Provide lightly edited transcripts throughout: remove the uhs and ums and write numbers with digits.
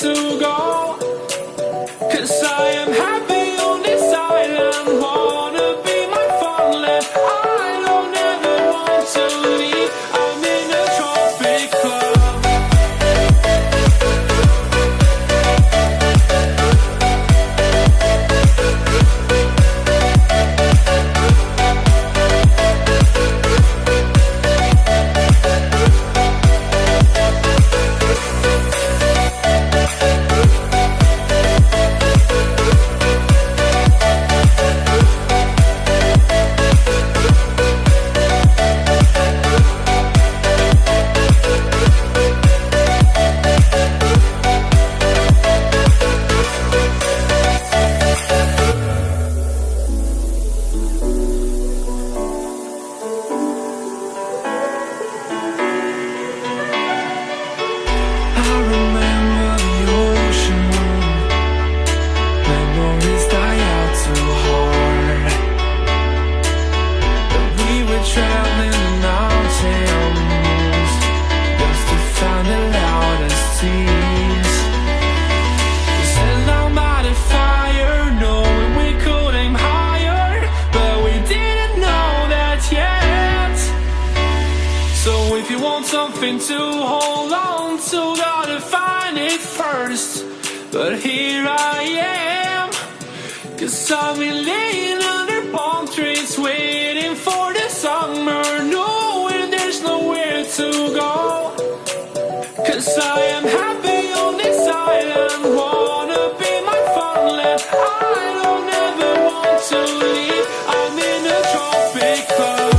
to go. 'Cause I am happy on this island, wanna be my farmland. I don't ever want to leave, I'm in a tropic club. Something to hold on to, gotta find it first. But here I am, 'cause I've been laying under palm trees, waiting for the summer, knowing there's nowhere to go. 'Cause I am happy on this island, wanna be my farmland. I don't ever want to leave, I'm in a tropic club.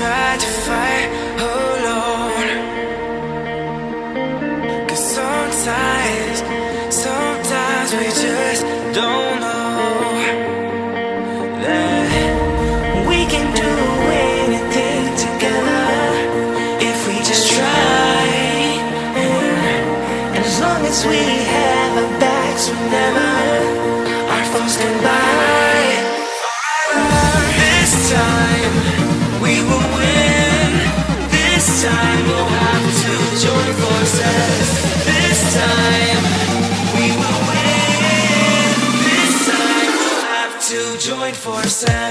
Tried to fight alone, 'cause sometimes we just don't know that we can do anything together if we just try. And as long as we have our backs whenever our foes can buy, this time we will win. This time we'll have to join forces. This time we will win. This time we'll have to join forces.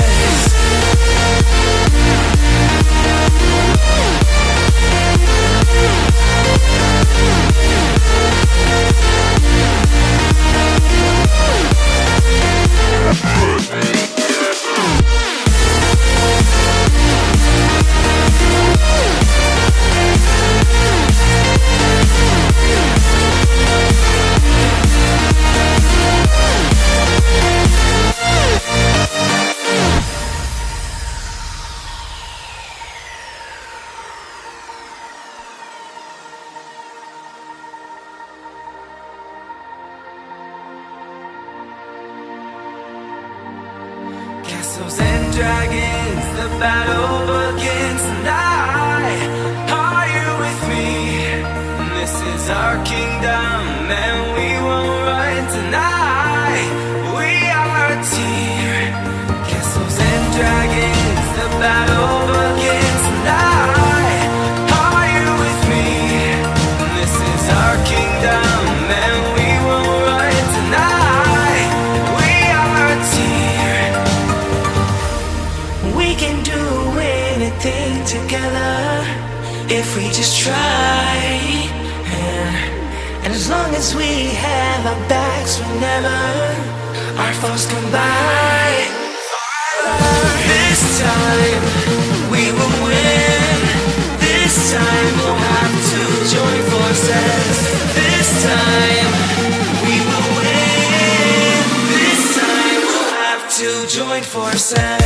dragons, the battle begins tonight. Are you with me? This is our kingdom, and we won't run tonight. We are a team, castles and dragons, the battle begins tonight. Are you with me? This is our kingdom, and we won't run tonight. We are a team. We can do anything together if we just try. And as long as we have our backs whenever our foes come by, this time we will win. This time we'll have to join forces. This time we will win. This time we'll have to join forces.